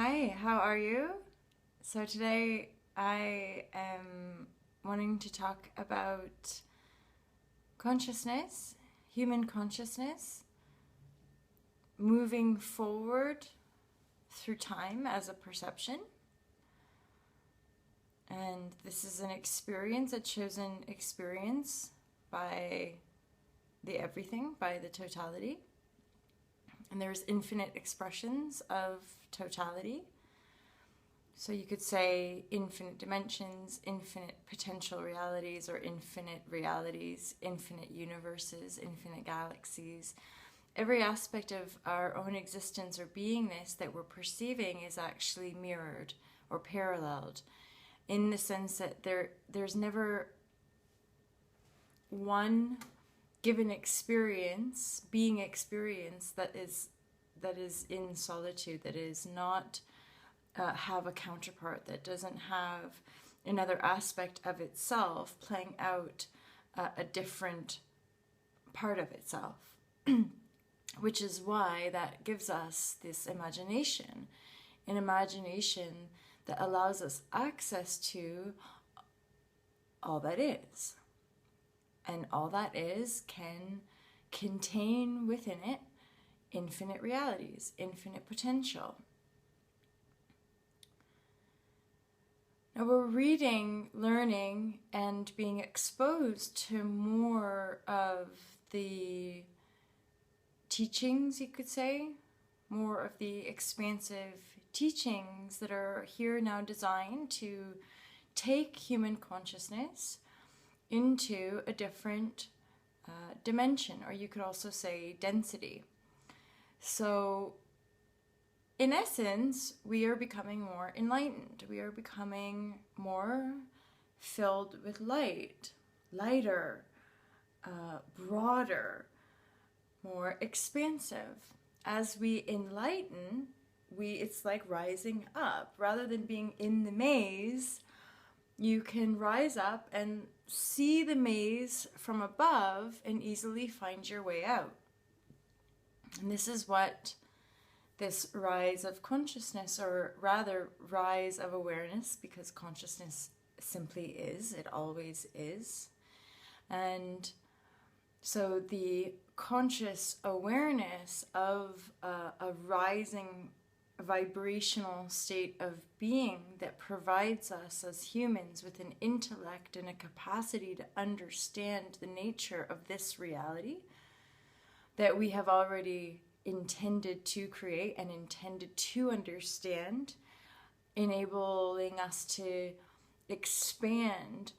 Hi, how are you? So today I am wanting to talk about consciousness, human consciousness, moving forward through time as a perception. And this is an experience, a chosen experience by the everything, by the totality. And there's infinite expressions of totality. So you could say infinite dimensions, infinite potential realities, or infinite realities, infinite universes, infinite galaxies. Every aspect of our own existence or beingness that we're perceiving is actually mirrored or paralleled, in the sense that there's never one given experience, being experience that is in solitude, that is not have a counterpart, that doesn't have another aspect of itself playing out a different part of itself. Which is why that gives us this imagination, an imagination that allows us access to all that is. And all that is can contain within it infinite realities, infinite potential. Now we're reading, learning, and being exposed to more of the teachings, you could say, more of the expansive teachings that are here now designed to take human consciousness into a different dimension, or you could also say density. So in essence, we are becoming more enlightened. We are becoming more filled with light, lighter, broader, more expansive. As we enlighten, it's like rising up. Rather than being in the maze, you can rise up and see the maze from above and easily find your way out. And this is what this rise of consciousness, or rather rise of awareness, because consciousness simply is, it always is. And so the conscious awareness of a rising vibrational state of being that provides us as humans with an intellect and a capacity to understand the nature of this reality that we have already intended to create and intended to understand, enabling us to expand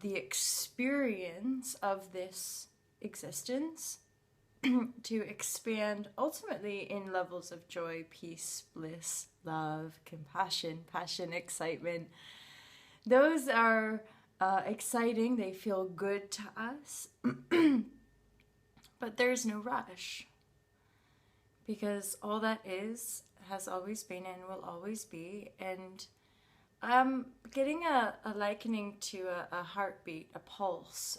the experience of this existence, to expand ultimately in levels of joy, peace, bliss, love, compassion, passion, excitement. Those are exciting, they feel good to us, but there's no rush, because all that is, has always been, and will always be. And I'm getting a likening to a heartbeat, a pulse,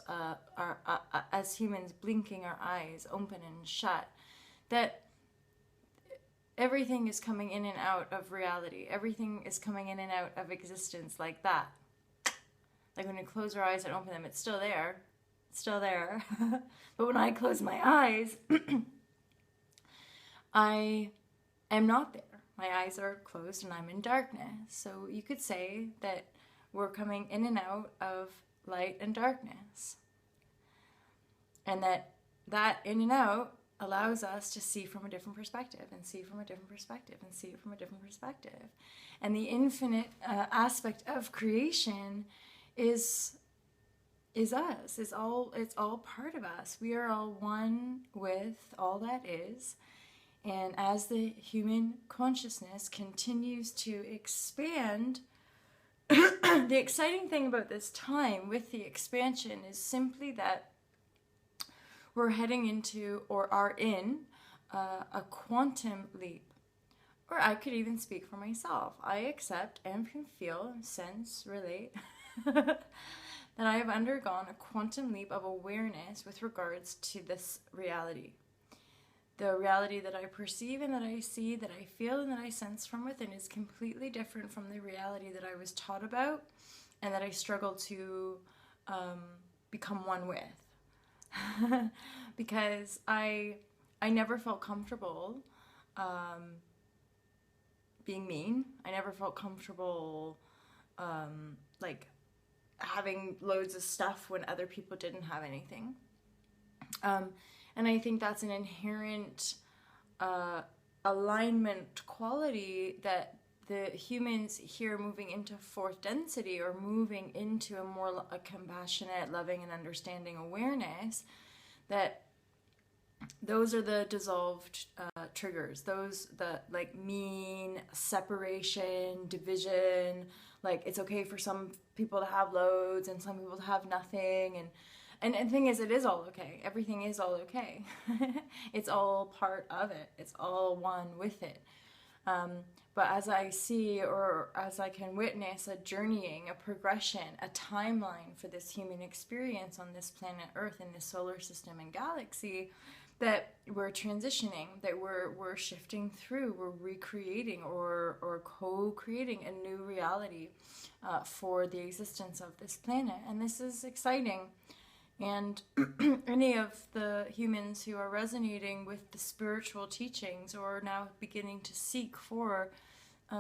as humans blinking our eyes open and shut, that everything is coming in and out of reality. Everything is coming in and out of existence like that. Like when you close your eyes and open them, it's still there. It's still there. But when I close my eyes, I am not there. My eyes are closed and I'm in darkness. So you could say that we're coming in and out of light and darkness. And that in and out allows us to see from a different perspective, and see from a different perspective, and see from a different perspective. And the infinite aspect of creation is us. It's all part of us. We are all one with all that is. And as the human consciousness continues to expand, the exciting thing about this time with the expansion is simply that we're heading into, or are in, a quantum leap. Or I could even speak for myself. I accept and can feel, sense, relate that I have undergone a quantum leap of awareness with regards to this reality. the reality that I perceive and that I see, that I feel and that I sense from within is completely different from the reality that I was taught about and that I struggle to become one with. Because I never felt comfortable being mean. I never felt comfortable like having loads of stuff when other people didn't have anything. And I think that's an inherent alignment quality that the humans here moving into fourth density or moving into a more compassionate, loving, and understanding awareness, that those are the dissolved triggers. Those, the like mean, separation, division, like it's okay for some people to have loads and some people to have nothing. And the thing is, it is all okay. Everything is all okay. It's all part of it. It's all one with it. But as I see, or as I can witness a journeying, a progression, a timeline for this human experience on this planet Earth, in this solar system and galaxy, that we're transitioning, that we're shifting through, we're recreating or co-creating a new reality for the existence of this planet. And this is exciting. And any of the humans who are resonating with the spiritual teachings or are now beginning to seek for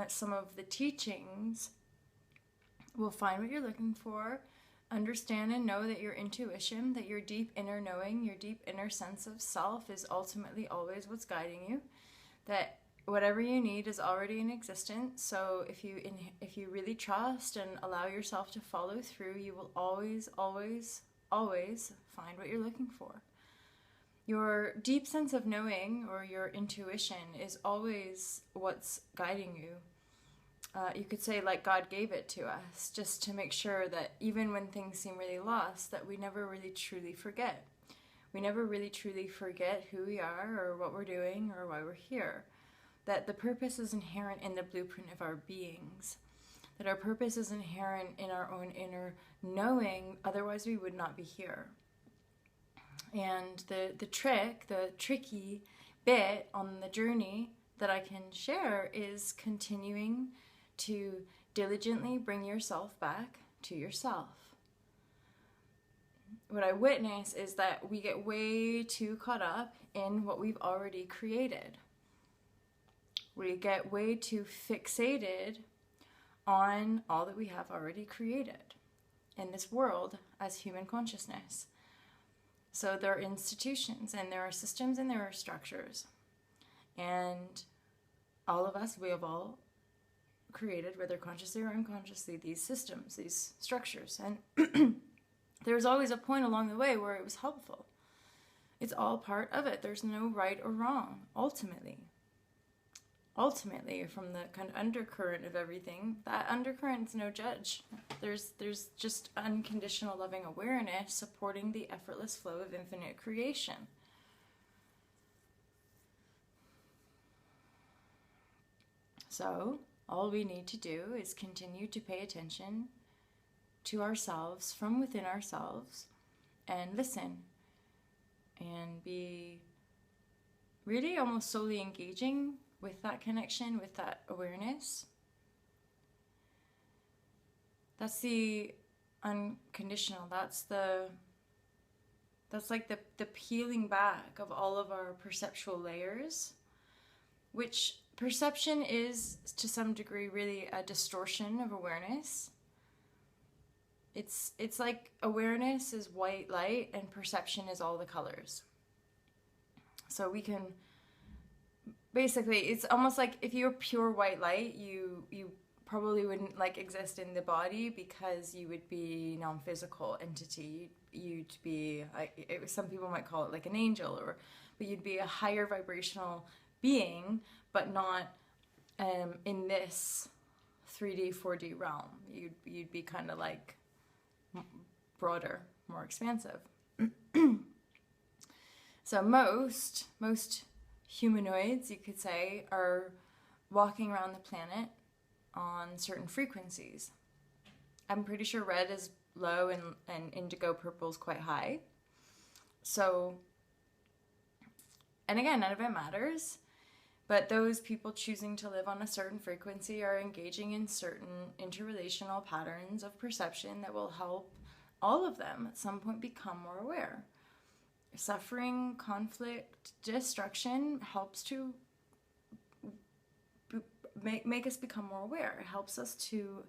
some of the teachings will find what you're looking for, understand and know that your intuition, that your deep inner knowing, your deep inner sense of self is ultimately always what's guiding you, that whatever you need is already in existence. So if you really trust and allow yourself to follow through, you will always find what you're looking for. Your deep sense of knowing or your intuition is always what's guiding you. You could say like God gave it to us, just to make sure that even when things seem really lost, that we never really truly forget. We never really truly forget who we are or what we're doing or why we're here. That the purpose is inherent in the blueprint of our beings. That our purpose is inherent in our own inner knowing, otherwise we would not be here. And the tricky bit on the journey that I can share is continuing to diligently bring yourself back to yourself. What I witness is that we get way too caught up in what we've already created. We get way too fixated on all that we have already created in this world as human consciousness. So there are institutions and there are systems and there are structures. And all of us, we have all created, whether consciously or unconsciously, these systems, these structures. And there's always a point along the way where it was helpful. It's all part of it. There's no right or wrong, ultimately. Ultimately, from the kind of undercurrent of everything, that undercurrent's no judge. There's just unconditional loving awareness supporting the effortless flow of infinite creation. So, all we need to do is continue to pay attention to ourselves from within ourselves and listen and be really almost solely engaging with that connection, with that awareness. That's the unconditional. That's like the peeling back of all of our perceptual layers, which perception is to some degree really a distortion of awareness. It's like awareness is white light and perception is all the colors. So we can basically, it's almost like if you're pure white light, you probably wouldn't like exist in the body because you would be non-physical entity. You'd be, some people might call it like an angel, but you'd be a higher vibrational being, but not in this 3D, 4D realm. You'd be kind of like broader, more expansive. So most humanoids, you could say, are walking around the planet on certain frequencies. I'm pretty sure red is low and indigo purple is quite high. So And again, none of it matters. But those people choosing to live on a certain frequency are engaging in certain interrelational patterns of perception that will help all of them at some point become more aware. Suffering, conflict, destruction helps to make us become more aware. It helps us to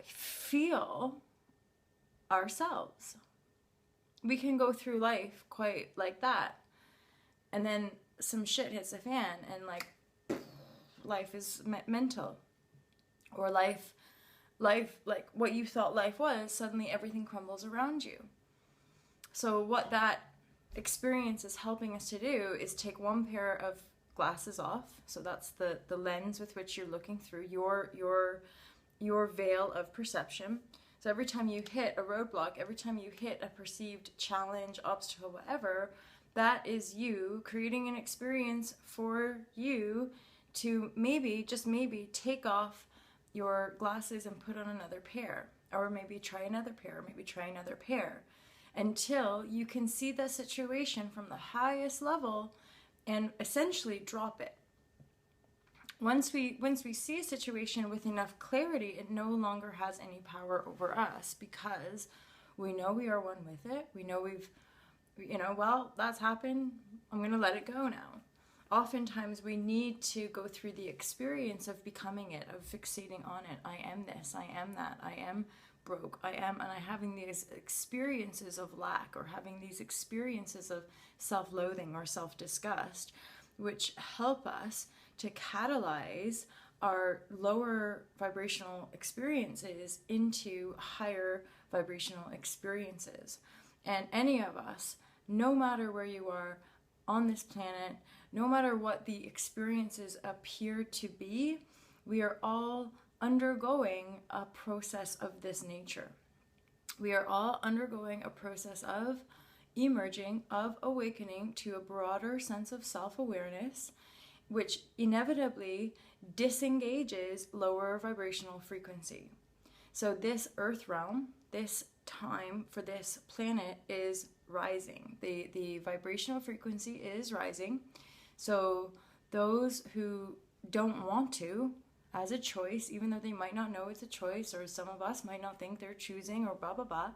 feel ourselves. We can go through life quite like that, and then some shit hits the fan, and like life is mental, or life like what you thought life was, suddenly everything crumbles around you. So what that experience is helping us to do is take one pair of glasses off. So that's the lens with which you're looking through, your veil of perception. So every time you hit a roadblock, every time you hit a perceived challenge, obstacle, whatever, that is you creating an experience for you to maybe, just maybe, take off your glasses and put on another pair. Or maybe try another pair, or maybe try another pair, until you can see the situation from the highest level and essentially drop it. Once we see a situation with enough clarity, it no longer has any power over us, because we know we are one with it. We know well, that's happened. I'm going to let it go now. Oftentimes we need to go through the experience of becoming it, of fixating on it. I am this, I am that, I am broke, and I'm having these experiences of lack, or having these experiences of self-loathing or self-disgust, which help us to catalyze our lower vibrational experiences into higher vibrational experiences. And any of us, no matter where you are on this planet, no matter what the experiences appear to be, we are all undergoing a process of this nature. We are all undergoing a process of emerging, of awakening to a broader sense of self-awareness, which inevitably disengages lower vibrational frequency. So this earth realm, this time for this planet is rising. The vibrational frequency is rising. So those who don't want to, as a choice, even though they might not know it's a choice, or some of us might not think they're choosing, or blah, blah, blah,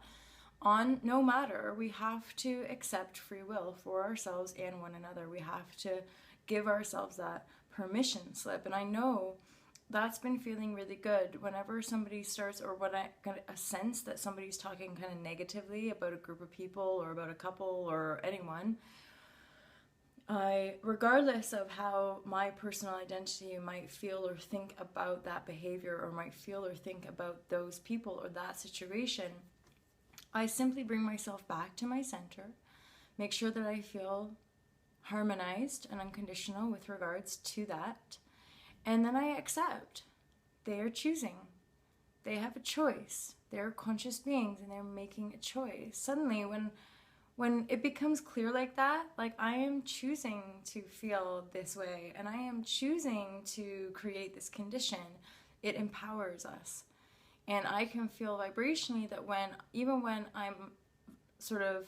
no matter, we have to accept free will for ourselves and one another. We have to give ourselves that permission slip. And I know that's been feeling really good whenever somebody starts, or when I get a sense that somebody's talking kind of negatively about a group of people, or about a couple, or anyone. Regardless of how my personal identity might feel or think about that behavior, or might feel or think about those people or that situation, I simply bring myself back to my center, make sure that I feel harmonized and unconditional with regards to that, and then I accept. They are choosing. They have a choice. They're conscious beings, and they're making a choice. Suddenly, when it becomes clear like that, like I am choosing to feel this way, and I am choosing to create this condition, it empowers us. And I can feel vibrationally that even when I'm sort of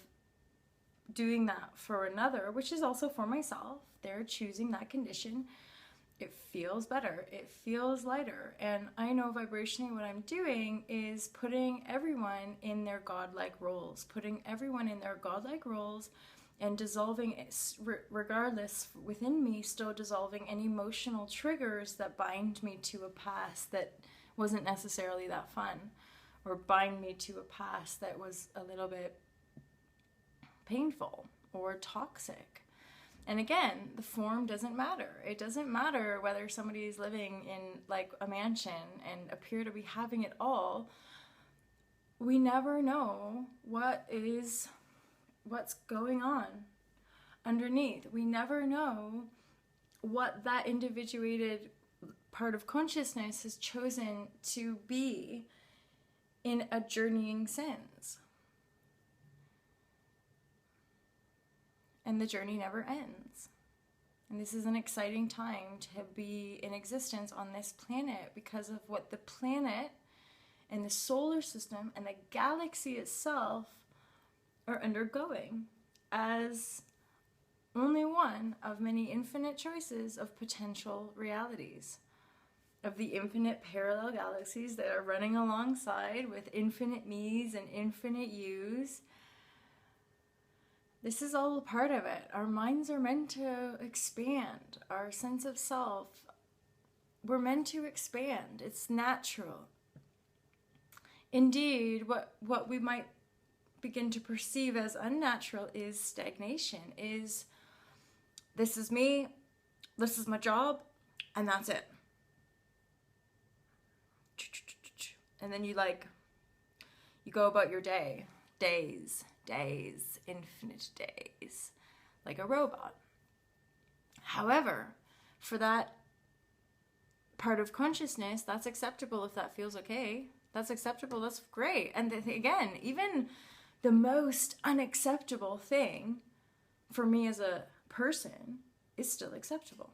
doing that for another, which is also for myself, they're choosing that condition, it feels better, it feels lighter. And I know vibrationally what I'm doing is putting everyone in their godlike roles, and dissolving it, regardless, within me, still dissolving any emotional triggers that bind me to a past that wasn't necessarily that fun, or bind me to a past that was a little bit painful or toxic. And again, the form doesn't matter. It doesn't matter whether somebody is living in like a mansion and appear to be having it all. We never know what's going on underneath. We never know what that individuated part of consciousness has chosen to be in a journeying sense. And the journey never ends. And this is an exciting time to be in existence on this planet, because of what the planet and the solar system and the galaxy itself are undergoing. as only one of many infinite choices of potential realities, of the infinite parallel galaxies that are running alongside with infinite me's and infinite you's. This is all a part of it. Our minds are meant to expand. Our sense of self, we're meant to expand. It's natural. Indeed, what we might begin to perceive as unnatural is stagnation, is this is me, this is my job, and that's it. And then you go about your day, days, infinite days, like a robot. However, for that part of consciousness, that's acceptable if that feels okay. That's acceptable, that's great. And again, even the most unacceptable thing for me as a person is still acceptable.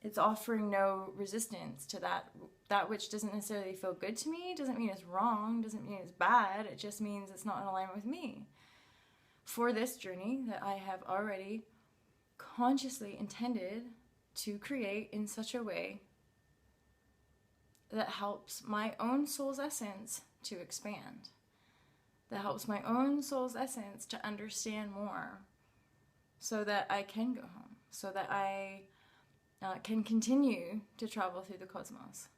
It's offering no resistance to that which doesn't necessarily feel good to me. Doesn't mean it's wrong, doesn't mean it's bad. It just means it's not in alignment with me. For this journey that I have already consciously intended to create in such a way that helps my own soul's essence to expand, that helps my own soul's essence to understand more, so that I can go home, so that I can continue to travel through the cosmos,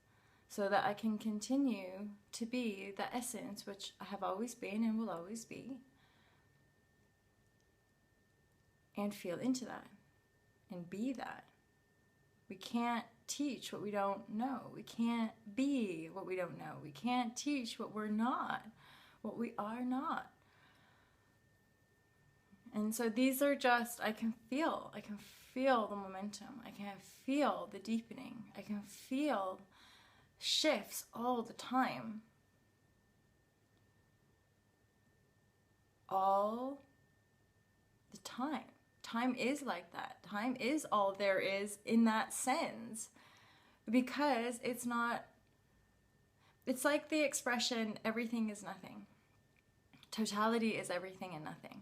so that I can continue to be the essence which I have always been and will always be, and feel into that and be that. We can't teach what we don't know. We can't be what we don't know. We can't teach what we're not, what we are not. And so these are just, I can feel the momentum. I can feel the deepening. I can feel shifts all the time. All the time. Time is like that. Time is all there is in that sense. Because it's like the expression, everything is nothing. Totality is everything and nothing.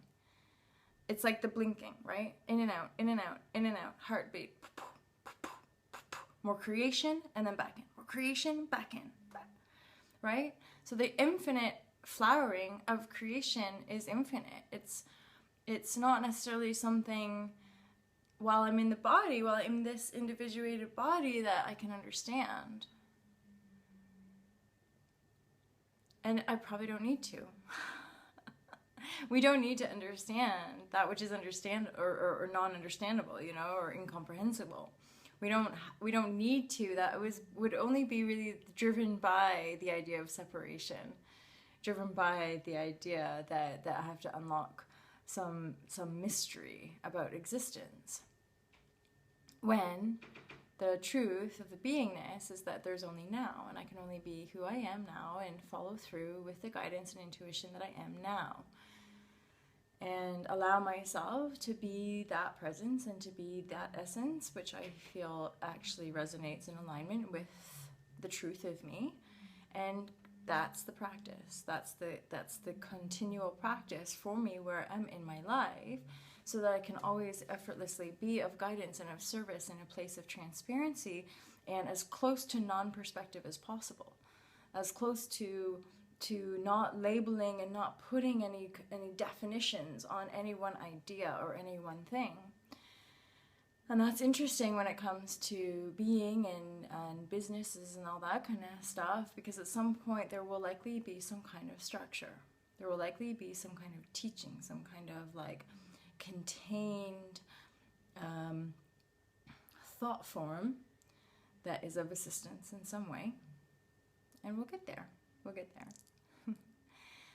It's like the blinking, right? In and out, in and out, in and out, heartbeat. More creation and then back in. More creation, back in. Right? So the infinite flowering of creation is infinite. It's not necessarily something while I'm in the body, while I'm in this individuated body, that I can understand. And I probably don't need to. We don't need to understand that which is or non-understandable, or incomprehensible. We don't need to. That would only be really driven by the idea of separation, driven by the idea that I have to unlock some mystery about existence. When the truth of the beingness is that there's only now, and I can only be who I am now and follow through with the guidance and intuition that I am now. And allow myself to be that presence and to be that essence, which I feel actually resonates in alignment with the truth of me. And that's the practice. That's the continual practice for me where I'm in my life, so that I can always effortlessly be of guidance and of service in a place of transparency and as close to non-perspective as possible, as close to not labeling and not putting any definitions on any one idea or any one thing. And that's interesting when it comes to being and businesses and all that kind of stuff, because at some point there will likely be some kind of structure. There will likely be some kind of teaching, some kind of contained thought form that is of assistance in some way. And we'll get there. We'll get there.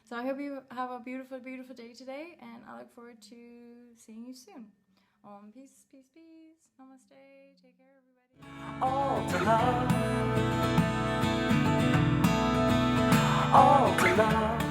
So I hope you have a beautiful, beautiful day today, and I look forward to seeing you soon. Peace, peace, peace. Namaste. Take care, everybody. All to love. All to love.